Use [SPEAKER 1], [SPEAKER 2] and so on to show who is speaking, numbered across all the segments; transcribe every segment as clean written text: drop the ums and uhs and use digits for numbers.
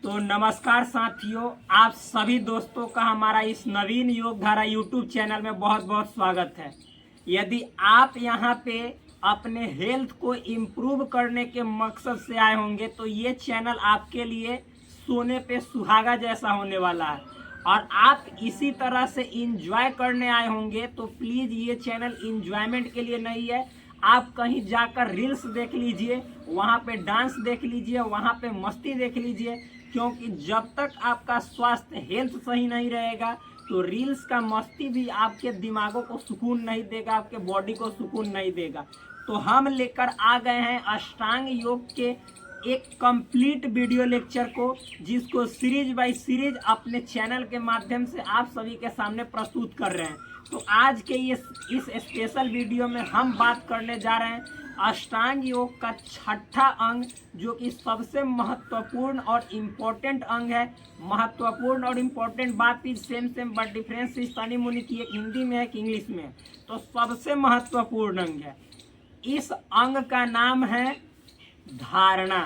[SPEAKER 1] तो नमस्कार साथियों, आप सभी दोस्तों का हमारा इस नवीन योग धारा यूट्यूब चैनल में बहुत बहुत स्वागत है। यदि आप यहां पे अपने हेल्थ को इम्प्रूव करने के मकसद से आए होंगे तो ये चैनल आपके लिए सोने पे सुहागा जैसा होने वाला है। और आप इसी तरह से इंजॉय करने आए होंगे तो प्लीज़ ये चैनल इंजॉयमेंट के लिए नहीं है। आप कहीं जाकर रील्स देख लीजिए, वहाँ पे डांस देख लीजिए, वहाँ पे मस्ती देख लीजिए, क्योंकि जब तक आपका स्वास्थ्य हेल्थ सही नहीं रहेगा तो रील्स का मस्ती भी आपके दिमागों को सुकून नहीं देगा, आपके बॉडी को सुकून नहीं देगा। तो हम लेकर आ गए हैं अष्टांग योग के एक कंप्लीट वीडियो लेक्चर को, जिसको सीरीज बाय सीरीज अपने चैनल के माध्यम से आप सभी के सामने प्रस्तुत कर रहे हैं। तो आज के इस स्पेशल वीडियो में हम बात करने जा रहे हैं अष्टांग योग का छठा अंग, जो कि सबसे महत्वपूर्ण और इम्पोर्टेंट अंग है। महत्वपूर्ण और इम्पोर्टेंट बात भी सेम बट डिफरेंस इस तनी मुनी की, एक हिंदी में है कि इंग्लिश में है। तो सबसे महत्वपूर्ण अंग है, इस अंग का नाम है धारणा।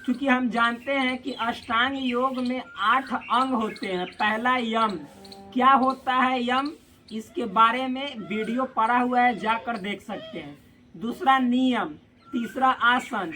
[SPEAKER 1] क्योंकि हम जानते हैं कि अष्टांग योग में 8 अंग होते हैं। पहला यम, क्या होता है यम, इसके बारे में वीडियो पड़ा हुआ है, जाकर देख सकते हैं। दूसरा नियम, तीसरा आसन,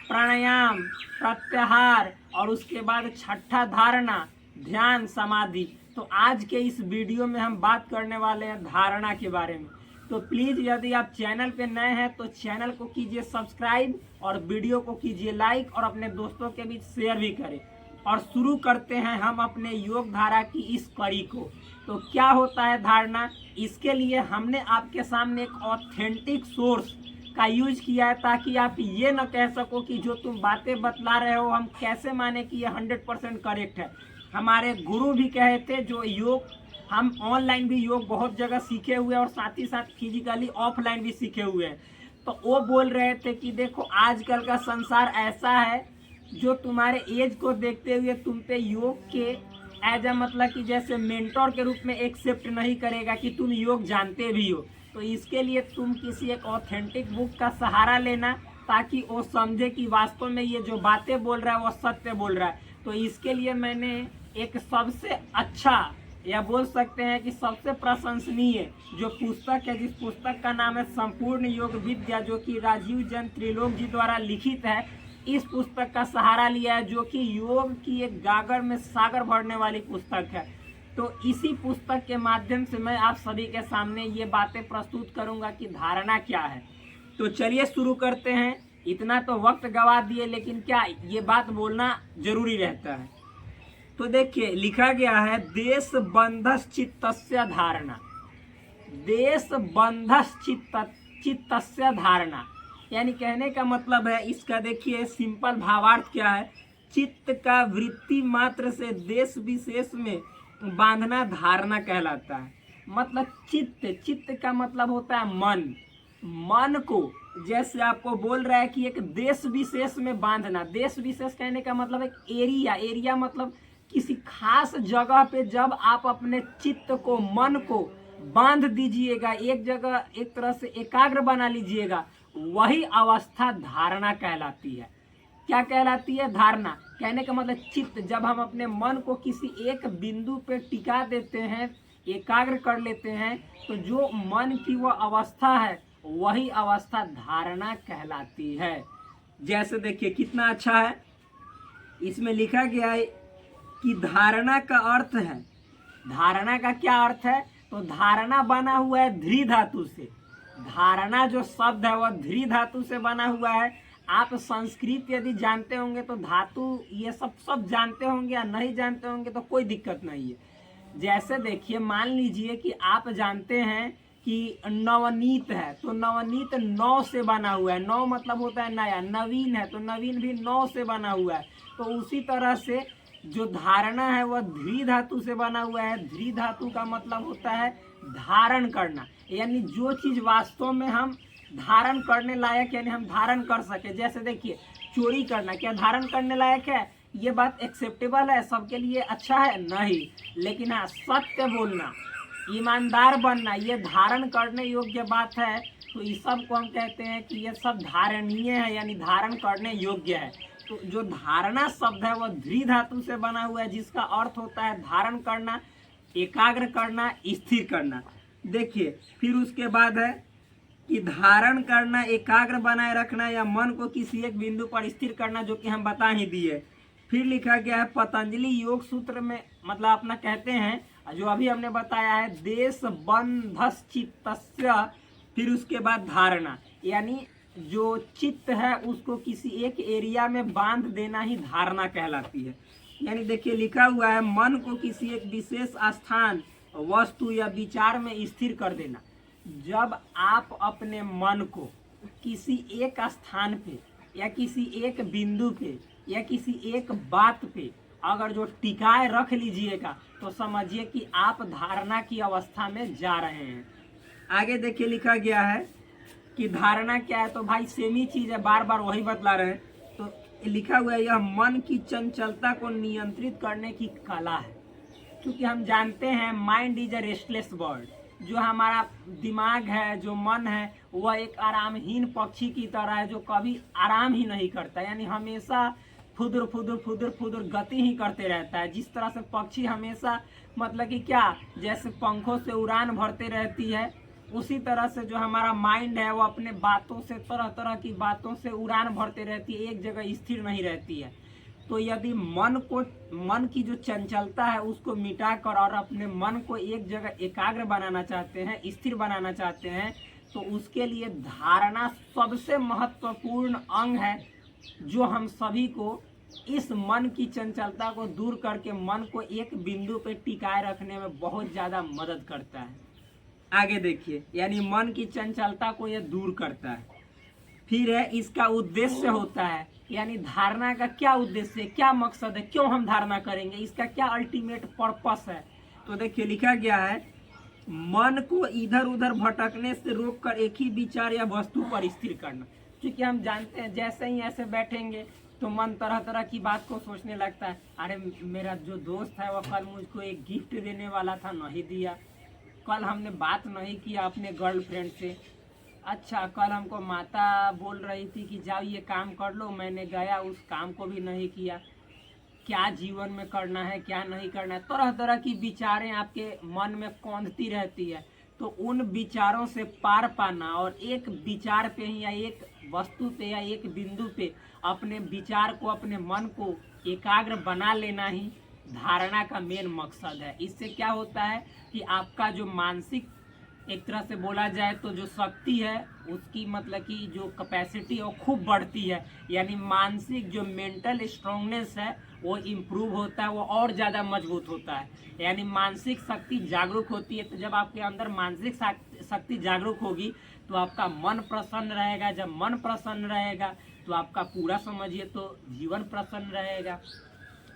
[SPEAKER 1] प्राणायाम, प्रत्याहार, और उसके बाद छठा धारणा, ध्यान, समाधि। तो आज के इस वीडियो में हम बात करने वाले हैं धारणा के बारे में। तो प्लीज़ यदि आप चैनल पे नए हैं तो चैनल को कीजिए सब्सक्राइब और वीडियो को कीजिए लाइक और अपने दोस्तों के बीच शेयर भी करें। और शुरू करते हैं हम अपने योग धारा की इस कड़ी को। तो क्या होता है धारणा, इसके लिए हमने आपके सामने एक ऑथेंटिक सोर्स का यूज किया है, ताकि आप ये न कह सको कि जो तुम बातें बतला रहे हो हम कैसे माने कि ये 100% करेक्ट है। हमारे गुरु भी कहे थे, जो योग हम ऑनलाइन भी योग बहुत जगह सीखे हुए हैं और साथ ही साथ फिजिकली ऑफलाइन भी सीखे हुए हैं। तो वो बोल रहे थे कि देखो आजकल का संसार ऐसा है जो तुम्हारे एज को देखते हुए तुम पे योग के एज मतलब कि जैसे मेंटोर के रूप में एक्सेप्ट नहीं करेगा कि तुम योग जानते भी हो। तो इसके लिए तुम किसी एक ऑथेंटिक बुक का सहारा लेना, ताकि वो समझे कि वास्तव में ये जो बातें बोल रहा है वो सत्य बोल रहा है। तो इसके लिए मैंने एक सबसे अच्छा, या बोल सकते हैं कि सबसे प्रशंसनीय जो पुस्तक है, जिस पुस्तक का नाम है संपूर्ण योग विद्या, जो कि राजीव जैन त्रिलोक जी द्वारा लिखित है, इस पुस्तक का सहारा लिया है, जो कि योग की एक गागर में सागर भरने वाली पुस्तक है। तो इसी पुस्तक के माध्यम से मैं आप सभी के सामने ये बातें प्रस्तुत करूंगा कि धारणा क्या है। तो चलिए शुरू करते हैं। इतना तो वक्त गवा दिए, लेकिन क्या ये बात बोलना जरूरी रहता है। तो देखिए लिखा गया है, देश बंधस चित्तस्य धारणा। देश बंधस चित्तस्य धारणा, यानी कहने का मतलब है इसका, देखिए सिंपल भावार्थ क्या है, चित्त का वृत्ति मात्र से देश विशेष में बांधना धारणा कहलाता है। मतलब चित्त का मतलब होता है मन। मन को जैसे आपको बोल रहा है कि एक देश विशेष में बांधना। देश विशेष कहने का मतलब एक एरिया मतलब किसी खास जगह पे जब आप अपने चित्त को, मन को बांध दीजिएगा, एक जगह एक तरह से एकाग्र बना लीजिएगा, वही अवस्था धारणा कहलाती है। क्या कहलाती है? धारणा। कहने का मतलब चित्त, जब हम अपने मन को किसी एक बिंदु पे टिका देते हैं, एकाग्र कर लेते हैं, तो जो मन की वो अवस्था है वही अवस्था धारणा कहलाती है। जैसे देखिए कितना अच्छा है, इसमें लिखा गया है कि धारणा का अर्थ है। धारणा का क्या अर्थ है? तो धारणा बना हुआ है ध्री धातु से। धारणा जो शब्द है वह ध्री धातु से बना हुआ है। आप संस्कृत यदि जानते होंगे तो धातु ये सब जानते होंगे, या नहीं जानते होंगे तो कोई दिक्कत नहीं है। जैसे देखिए मान लीजिए कि आप जानते हैं कि नवनीत है, तो नवनीत नौ से बना हुआ है। नौ मतलब होता है नया। नवीन है तो नवीन भी नौ से बना हुआ है। तो उसी तरह से जो धारणा है वह ध्री धातु से बना हुआ है। ध्री धातु का मतलब होता है धारण करना, यानी जो चीज वास्तव में हम धारण करने लायक, यानी हम धारण कर सके। जैसे देखिए चोरी करना, क्या धारण करने लायक है? ये बात एक्सेप्टेबल है, सबके लिए अच्छा है? नहीं। लेकिन हाँ, सत्य बोलना, ईमानदार बनना, ये धारण करने योग्य बात है। तो इस सब को हम कहते हैं कि ये सब धारणीय है, यानी धारण करने योग्य है। तो जो धारणा शब्द है वह ध्री धातु से बना हुआ है, जिसका अर्थ होता है धारण करना, एकाग्र करना, स्थिर करना। देखिए फिर उसके बाद है कि धारण करना, एकाग्र बनाए रखना या मन को किसी एक बिंदु पर स्थिर करना, जो कि हम बता ही दिए। फिर लिखा गया है पतंजलि योग सूत्र में, मतलब अपना कहते हैं जो अभी हमने बताया है, देश बंधस चित्तस्य। फिर उसके बाद धारणा, यानी जो चित्त है उसको किसी एक एरिया में बांध देना ही धारणा कहलाती है। यानी देखिए लिखा हुआ है मन को किसी एक विशेष स्थान, वस्तु या विचार में स्थिर कर देना। जब आप अपने मन को किसी एक स्थान पे या किसी एक बिंदु पे या किसी एक बात पे अगर जो टिकाए रख लीजिएगा तो समझिए कि आप धारणा की अवस्था में जा रहे हैं। आगे देखिए लिखा गया है कि धारणा क्या है, तो भाई सेम ही चीज है, बार बार वही बतला रहे हैं। तो लिखा हुआ है यह मन की चंचलता को नियंत्रित करने की कला है। क्योंकि हम जानते हैं mind is a restless bird, जो हमारा दिमाग है, जो मन है, वह एक आरामहीन पक्षी की तरह है जो कभी आराम ही नहीं करता, यानी हमेशा फुदुर फुदुर फुदुर फुदुर गति ही करते रहता है। जिस तरह से पक्षी हमेशा मतलब कि क्या, जैसे पंखों से उड़ान भरते रहती है, उसी तरह से जो हमारा माइंड है वो अपने बातों से, तरह तरह की बातों से उड़ान भरते रहती है, एक जगह स्थिर नहीं रहती है। तो यदि मन की जो चंचलता है उसको मिटाकर और अपने मन को एक जगह एकाग्र बनाना चाहते हैं, स्थिर बनाना चाहते हैं, तो उसके लिए धारणा सबसे महत्वपूर्ण अंग है, जो हम सभी को इस मन की चंचलता को दूर करके मन को एक बिंदु पे टिकाए रखने में बहुत ज़्यादा मदद करता है। आगे देखिए, यानी मन की चंचलता को यह दूर करता है। फिर है इसका उद्देश्य होता है, यानी धारणा का क्या उद्देश्य है, क्या मकसद है, क्यों हम धारणा करेंगे, इसका क्या अल्टीमेट पर्पस है। तो देखिए लिखा गया है मन को इधर उधर भटकने से रोककर एक ही विचार या वस्तु पर स्थिर करना। क्योंकि हम जानते हैं जैसे ही ऐसे बैठेंगे तो मन तरह तरह की बात को सोचने लगता है, अरे मेरा जो दोस्त है वह कल मुझको एक गिफ्ट देने वाला था, नहीं दिया। कल हमने बात नहीं किया अपने गर्लफ्रेंड से। अच्छा, कल हमको माता बोल रही थी कि जाओ ये काम कर लो, मैंने गया, उस काम को भी नहीं किया। क्या जीवन में करना है, क्या नहीं करना है, तरह तरह की विचारें आपके मन में कौंधती रहती है। तो उन विचारों से पार पाना और एक विचार पे ही या एक वस्तु पे या एक बिंदु पे अपने विचार को, अपने मन को एकाग्र बना लेना ही धारणा का मेन मकसद है। इससे क्या होता है कि आपका जो मानसिक, एक तरह से बोला जाए तो जो शक्ति है उसकी, मतलब कि जो कैपेसिटी है वो खूब बढ़ती है। यानी मानसिक जो मेंटल स्ट्रांगनेस है वो इम्प्रूव होता है, वो और ज़्यादा मजबूत होता है। यानी मानसिक शक्ति जागरूक होती है। तो जब आपके अंदर मानसिक शक्ति जागरूक होगी तो आपका मन प्रसन्न रहेगा। जब मन प्रसन्न रहेगा तो आपका पूरा समझिए तो जीवन प्रसन्न रहेगा।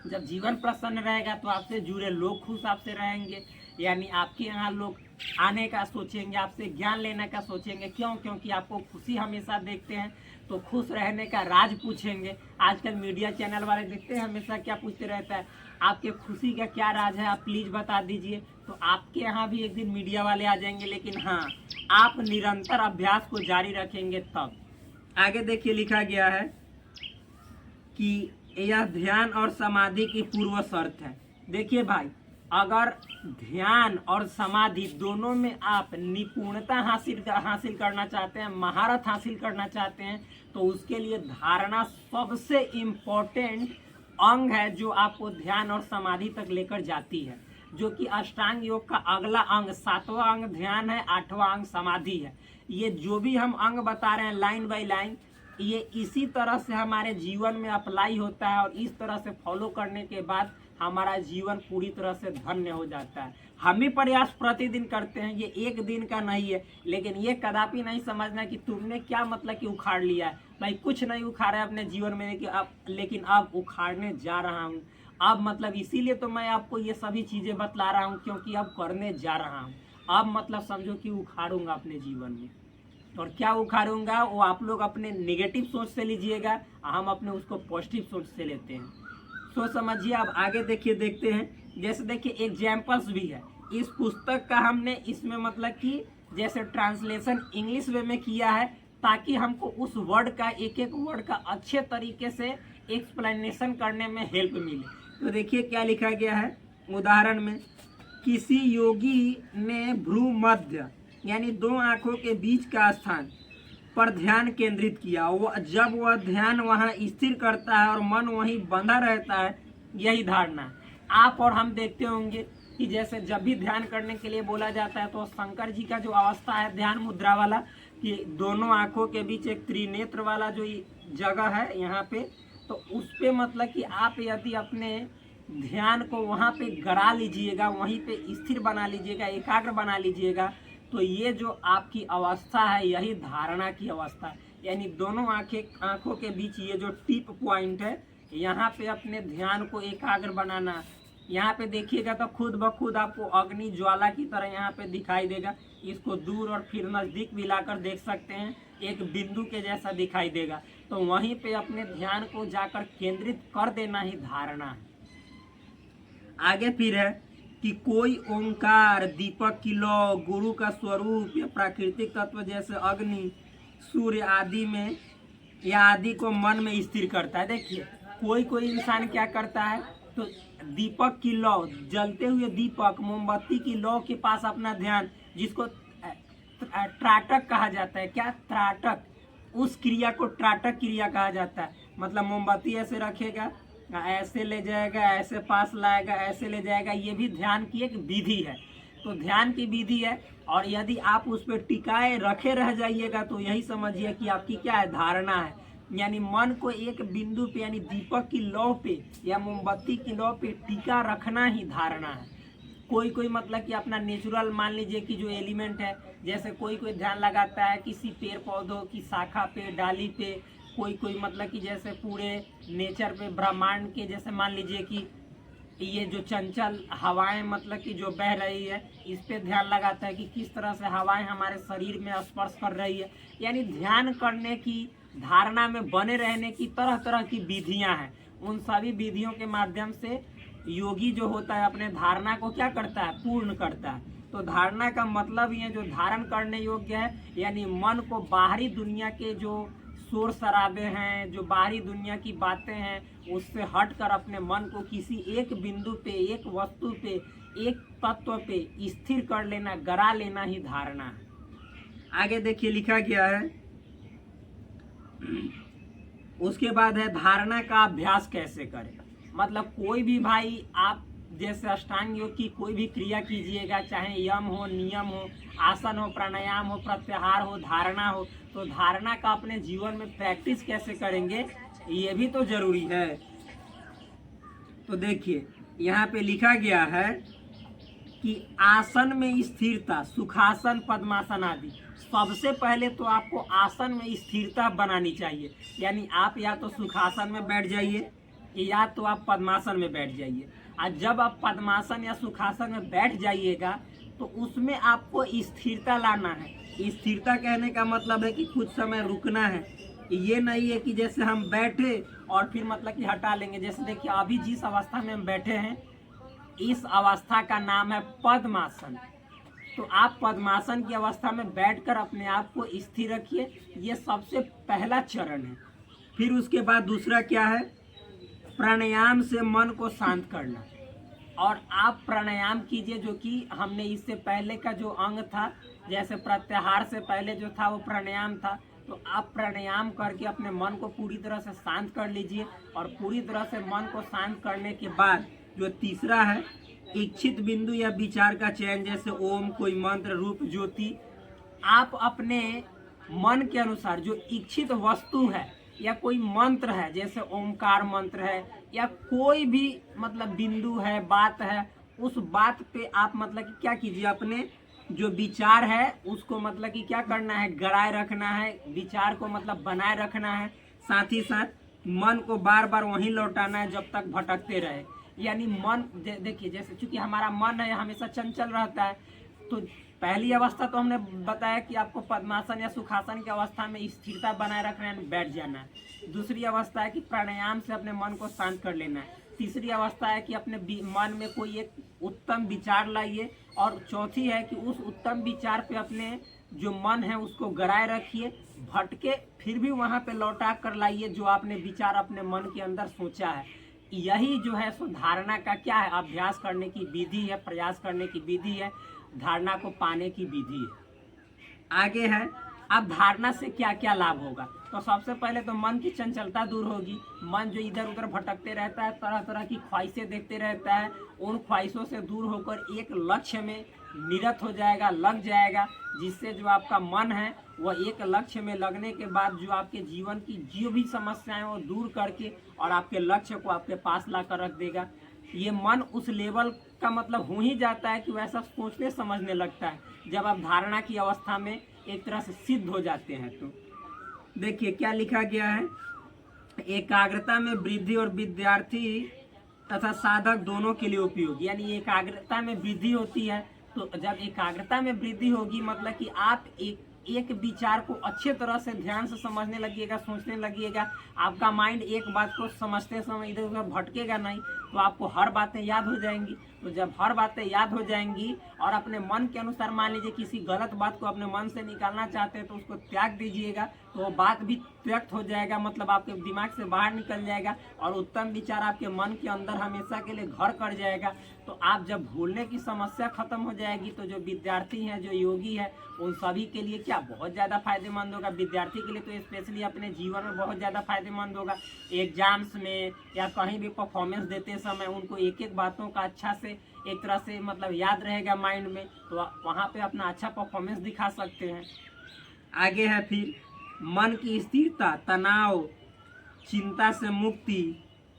[SPEAKER 1] जब जीवन प्रसन्न रहेगा तो आपसे जुड़े लोग खुश आपसे रहेंगे, यानी आपके यहाँ लोग आने का सोचेंगे, आपसे ज्ञान लेने का सोचेंगे। क्यों? क्योंकि आपको खुशी हमेशा देखते हैं तो खुश रहने का राज पूछेंगे। आजकल मीडिया चैनल वाले देखते हैं हमेशा क्या पूछते रहता है, आपके खुशी का क्या राज है, आप प्लीज़ बता दीजिए। तो आपके यहाँ भी एक दिन मीडिया वाले आ जाएंगे, लेकिन हाँ, आप निरंतर अभ्यास को जारी रखेंगे तब। आगे देखिए लिखा गया है कि यह ध्यान और समाधि की पूर्व शर्त है। देखिए भाई, अगर ध्यान और समाधि दोनों में आप निपुणता हासिल करना चाहते हैं, महारत हासिल करना चाहते हैं, तो उसके लिए धारणा सबसे इम्पोर्टेंट अंग है, जो आपको ध्यान और समाधि तक लेकर जाती है। जो कि अष्टांग योग का अगला अंग, 7वां अंग ध्यान है, 8वां अंग समाधि है। ये जो भी हम अंग बता रहे हैं लाइन बाय लाइन, ये इसी तरह से हमारे जीवन में अप्लाई होता है और इस तरह से फॉलो करने के बाद हमारा जीवन पूरी तरह से धन्य हो जाता है। हम ही प्रयास प्रतिदिन करते हैं, ये एक दिन का नहीं है, लेकिन ये कदापि नहीं समझना कि तुमने क्या मतलब कि उखाड़ लिया है। भाई कुछ नहीं उखाड़ा है अपने जीवन में, लेकिन अब उखाड़ने जा रहा हूँ। अब मतलब इसीलिए तो मैं आपको ये सभी चीज़ें बतला रहा हूँ, क्योंकि अब करने जा रहा हूँ। अब मतलब समझो कि उखाड़ूंगा अपने जीवन में। और क्या उखाड़ूंगा वो आप लोग अपने नेगेटिव सोच से लीजिएगा, हम अपने उसको पॉजिटिव सोच से लेते हैं। सोच समझिए। अब आगे देखिए, देखते हैं। जैसे देखिए एग्जाम्पल्स भी है इस पुस्तक का, हमने इसमें मतलब कि जैसे ट्रांसलेशन इंग्लिश वे में किया है, ताकि हमको उस वर्ड का, एक एक वर्ड का अच्छे तरीके से एक्सप्लेनेशन करने में हेल्प मिले। तो देखिए क्या लिखा गया है उदाहरण में, किसी योगी ने भ्रू मध्य यानी दो आंखों के बीच का स्थान पर ध्यान केंद्रित किया। वो जब वह ध्यान वहां स्थिर करता है और मन वहीं बंधा रहता है, यही धारणा है। आप और हम देखते होंगे कि जैसे जब भी ध्यान करने के लिए बोला जाता है तो शंकर जी का जो अवस्था है ध्यान मुद्रा वाला, कि दोनों आंखों के बीच एक त्रिनेत्र वाला जो जगह है यहाँ पे, तो उस पे मतलब कि आप यदि अपने ध्यान को वहाँ पे गड़ा लीजिएगा, वहीं पे स्थिर बना लीजिएगा, एकाग्र बना लीजिएगा, तो ये जो आपकी अवस्था है यही धारणा की अवस्था है। यानी दोनों आंखों के बीच ये जो टिप पॉइंट है, यहाँ पे अपने ध्यान को एकाग्र बनाना। यहाँ पे देखिएगा तो खुद ब खुद आपको अग्नि ज्वाला की तरह यहाँ पे दिखाई देगा। इसको दूर और फिर नज़दीक भी लाकर देख सकते हैं, एक बिंदु के जैसा दिखाई देगा। तो वहीं पे अपने ध्यान को जाकर केंद्रित कर देना ही धारणा है। आगे फिर है कि कोई ओंकार, दीपक की लौ, गुरु का स्वरूप या प्राकृतिक तत्व जैसे अग्नि, सूर्य आदि में या आदि को मन में स्थिर करता है। देखिए कोई इंसान क्या करता है, तो दीपक की लौ, जलते हुए दीपक, मोमबत्ती की लौ के पास अपना ध्यान, जिसको त्राटक कहा जाता है। क्या त्राटक, उस क्रिया को त्राटक क्रिया कहा जाता है। मतलब मोमबत्ती ऐसे रखेगा, ऐसे ले जाएगा, ऐसे पास लाएगा, ऐसे ले जाएगा, ये भी ध्यान की एक विधि है। तो ध्यान की विधि है, और यदि आप उस पर टिकाए रखे रह जाइएगा तो यही समझिए कि आपकी क्या है, धारणा है। यानी मन को एक बिंदु पे यानी दीपक की लौ पे या मोमबत्ती की लौ पे टिका रखना ही धारणा है। कोई मतलब कि अपना नेचुरल मान लीजिए कि जो एलिमेंट है, जैसे कोई ध्यान लगाता है किसी पेड़ पौधों की शाखा पे, डाली पे, कोई मतलब कि जैसे पूरे नेचर पे, ब्रह्मांड के जैसे मान लीजिए कि ये जो चंचल हवाएं मतलब कि जो बह रही है, इस पे ध्यान लगाता है कि किस तरह से हवाएं हमारे शरीर में स्पर्श कर रही है। यानी ध्यान करने की, धारणा में बने रहने की तरह तरह की विधियां हैं। उन सभी विधियों के माध्यम से योगी जो होता है अपने धारणा को क्या करता है, पूर्ण करता है। तो धारणा का मतलब ये जो धारण करने योग्य है, यानी मन को बाहरी दुनिया के जो शोर शराबे हैं, जो बाहरी दुनिया की बातें हैं, उससे हटकर अपने मन को किसी एक बिंदु पे, एक वस्तु पे, एक तत्व पे स्थिर कर लेना, गड़ा लेना ही धारणा है। आगे देखिए लिखा गया है, उसके बाद है धारणा का अभ्यास कैसे करें। मतलब कोई भी भाई आप जैसे अष्टांग योग की कोई भी क्रिया कीजिएगा, चाहे यम हो, नियम हो, आसन हो, प्राणायाम हो, प्रत्याहार हो, धारणा हो, तो धारणा का अपने जीवन में प्रैक्टिस कैसे करेंगे, ये भी तो जरूरी है। तो देखिए यहाँ पे लिखा गया है कि आसन में स्थिरता, सुखासन, पद्मासन आदि। सबसे पहले तो आपको आसन में स्थिरता बनानी चाहिए। यानी आप या तो सुखासन में बैठ जाइए या तो आप पद्मासन में बैठ जाइए। और जब आप पद्मासन या सुखासन में बैठ जाइएगा तो उसमें आपको स्थिरता लाना है। स्थिरता कहने का मतलब है कि कुछ समय रुकना है। ये नहीं है कि जैसे हम बैठे और फिर मतलब कि हटा लेंगे। जैसे देखिए अभी जिस अवस्था में हम बैठे हैं, इस अवस्था का नाम है पद्मासन। तो आप पद्मासन की अवस्था में बैठकर अपने आप को स्थिर रखिए, ये सबसे पहला चरण है। फिर उसके बाद दूसरा क्या है, प्राणायाम से मन को शांत करना। और आप प्राणायाम कीजिए, जो कि हमने इससे पहले का जो अंग था, जैसे प्रत्याहार से पहले जो था वो प्राणायाम था, तो आप प्राणायाम करके अपने मन को पूरी तरह से शांत कर लीजिए। और पूरी तरह से मन को शांत करने के बाद जो तीसरा है, इच्छित बिंदु या विचार का चयन, जैसे ओम, कोई मंत्र, रूप, ज्योति, आप अपने मन के अनुसार जो इच्छित वस्तु है या कोई मंत्र है, जैसे ओमकार मंत्र है या कोई भी मतलब बिंदु है, बात है, उस बात पे आप मतलब कि क्या कीजिए, अपने जो विचार है उसको मतलब कि क्या करना है, गड़ाए रखना है, विचार को मतलब बनाए रखना है। साथ ही साथ मन को बार बार वहीं लौटाना है जब तक भटकते रहे। यानी मन देखिए, जैसे चूंकि हमारा मन है हमेशा चंचल रहता है, तो पहली अवस्था तो हमने बताया कि आपको पद्मासन या सुखासन की अवस्था में स्थिरता बनाए रखना है, बैठ जाना है। दूसरी अवस्था है कि प्राणायाम से अपने मन को शांत कर लेना है। तीसरी अवस्था है कि अपने मन में कोई एक उत्तम विचार लाइए। और चौथी है कि उस उत्तम विचार पे अपने जो मन है उसको गड़ाए रखिए। भटके फिर भी वहाँ पे लौटा कर लाइए जो आपने विचार अपने मन के अंदर सोचा है। यही जो है सो धारणा का क्या है, अभ्यास करने की विधि है, प्रयास करने की विधि है, धारणा को पाने की विधि है। आगे है, अब धारणा से क्या क्या लाभ होगा। तो सबसे पहले तो मन की चंचलता दूर होगी। मन जो इधर उधर भटकते रहता है, तरह तरह की ख्वाहिशें देखते रहता है, उन ख्वाहिशों से दूर होकर एक लक्ष्य में निरत हो जाएगा, लग जाएगा, जिससे जो आपका मन है वह एक लक्ष्य में लगने के बाद जो आपके जीवन की जो भी समस्याएं वो दूर करके और आपके लक्ष्य को आपके पास ला कर रख देगा। ये मन उस लेवल का मतलब हो ही जाता है कि वैसा सोचने समझने लगता है जब आप धारणा की अवस्था में एक तरह से सिद्ध हो जाते हैं। तो देखिए क्या लिखा गया है, एकाग्रता में वृद्धि और विद्यार्थी तथा साधक दोनों के लिए उपयोगी। यानी एकाग्रता में वृद्धि होती है, तो जब एकाग्रता में वृद्धि होगी मतलब कि आप एक विचार को अच्छे तरह से ध्यान से समझने लगिएगा, सोचने लगिएगा। आपका माइंड एक बात को समझते समय इधर उधर भटकेगा नहीं, तो आपको हर बातें याद हो जाएंगी। तो जब हर बातें याद हो जाएंगी और अपने मन के अनुसार, मान लीजिए किसी गलत बात को अपने मन से निकालना चाहते हैं तो उसको त्याग दीजिएगा, तो वो बात भी त्यक्त हो जाएगा, मतलब आपके दिमाग से बाहर निकल जाएगा और उत्तम विचार आपके मन के अंदर हमेशा के लिए घर कर जाएगा। तो आप जब भूलने की समस्या खत्म हो जाएगी, तो जो विद्यार्थी हैं, जो योगी है, उन सभी के लिए क्या बहुत ज़्यादा फायदेमंद होगा। विद्यार्थी के लिए तो स्पेशली अपने जीवन में बहुत ज़्यादा फायदेमंद होगा। एग्जाम्स में या कहीं भी परफॉर्मेंस देते समय उनको एक एक बातों का अच्छा से एक तरह से मतलब याद रहेगा माइंड में, तो वहाँ पे अपना अच्छा परफॉर्मेंस दिखा सकते हैं। आगे है फिर मन की स्थिरता, तनाव, चिंता से मुक्ति,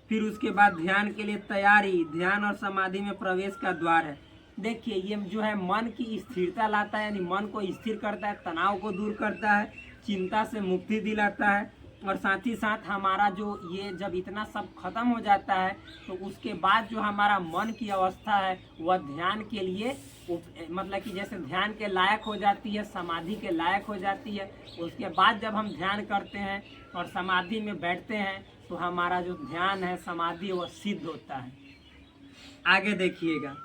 [SPEAKER 1] फिर उसके बाद ध्यान के लिए तैयारी, ध्यान और समाधि में प्रवेश का द्वार है। देखिए ये जो है मन की स्थिरता लाता है, यानी मन को स्थिर करता है, तनाव को दूर करता है, चिंता से मुक्ति दिलाता है, और साथ ही साथ हमारा जो ये जब इतना सब खत्म हो जाता है तो उसके बाद जो हमारा मन की अवस्था है वह ध्यान के लिए मतलब कि जैसे ध्यान के लायक हो जाती है, समाधि के लायक हो जाती है। उसके बाद जब हम ध्यान करते हैं और समाधि में बैठते हैं तो हमारा जो ध्यान है, समाधि, वह सिद्ध होता है। आगे देखिएगा,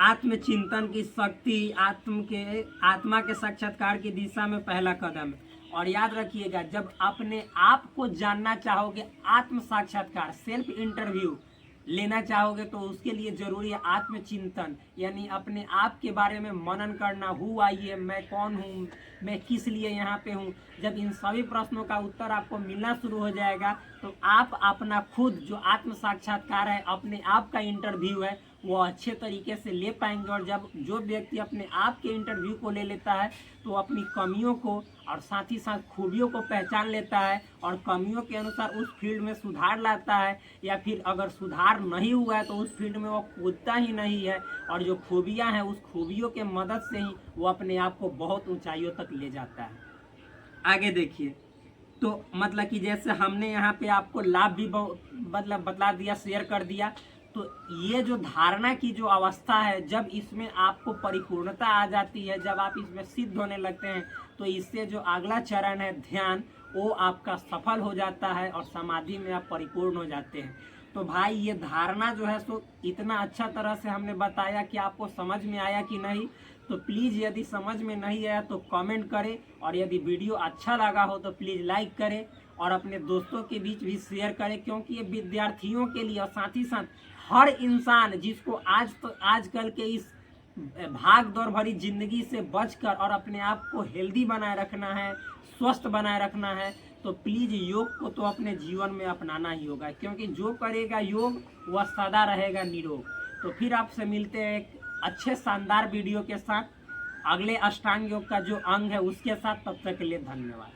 [SPEAKER 1] आत्मचिंतन की शक्ति आत्मा के साक्षात्कार की दिशा में पहला कदम है। और याद रखिएगा, जब अपने आप को जानना चाहोगे, आत्म साक्षात्कार, सेल्फ इंटरव्यू लेना चाहोगे, तो उसके लिए जरूरी है आत्मचिंतन, यानी अपने आप के बारे में मनन करना। हु आई एम, मैं कौन हूँ, मैं किस लिए यहाँ पे हूँ। जब इन सभी प्रश्नों का उत्तर आपको मिलना शुरू हो जाएगा तो आप अपना खुद जो आत्म साक्षात्कार है, अपने आप का इंटरव्यू है, वो अच्छे तरीके से ले पाएंगे। और जब जो व्यक्ति अपने आप के इंटरव्यू को ले लेता है तो अपनी कमियों को और साथ ही साथ खूबियों को पहचान लेता है और कमियों के अनुसार उस फील्ड में सुधार लाता है, या फिर अगर सुधार नहीं हुआ है तो उस फील्ड में वो कूदता ही नहीं है, और जो खूबियाँ हैं उस खूबियों के मदद से ही वो अपने आप को बहुत ऊंचाइयों तक ले जाता है। आगे देखिए, तो मतलब कि जैसे हमने यहाँ पे आपको लाभ भी मतलब बतला दिया, शेयर कर दिया। तो ये जो धारणा की जो अवस्था है, जब इसमें आपको परिपूर्णता आ जाती है, जब आप इसमें सिद्ध होने लगते हैं, तो इससे जो अगला चरण है ध्यान, वो आपका सफल हो जाता है और समाधि में आप परिपूर्ण हो जाते हैं। तो भाई ये धारणा जो है सो इतना अच्छा तरह से हमने बताया कि आपको समझ में आया कि नहीं। तो प्लीज़ यदि समझ में नहीं आया तो कमेंट करें, और यदि वीडियो अच्छा लगा हो तो प्लीज़ लाइक करें और अपने दोस्तों के बीच भी शेयर करें, क्योंकि ये विद्यार्थियों के लिए और साथ ही साथ हर इंसान जिसको आजकल के इस भाग दौड़ भरी जिंदगी से बचकर और अपने आप को हेल्दी बनाए रखना है, स्वस्थ बनाए रखना है, तो प्लीज़ योग को तो अपने जीवन में अपनाना ही होगा, क्योंकि जो करेगा योग वह सदा रहेगा निरोग। तो फिर आपसे मिलते हैं एक अच्छे शानदार वीडियो के साथ, अगले अष्टांग योग का जो अंग है उसके साथ। तब तक के लिए धन्यवाद।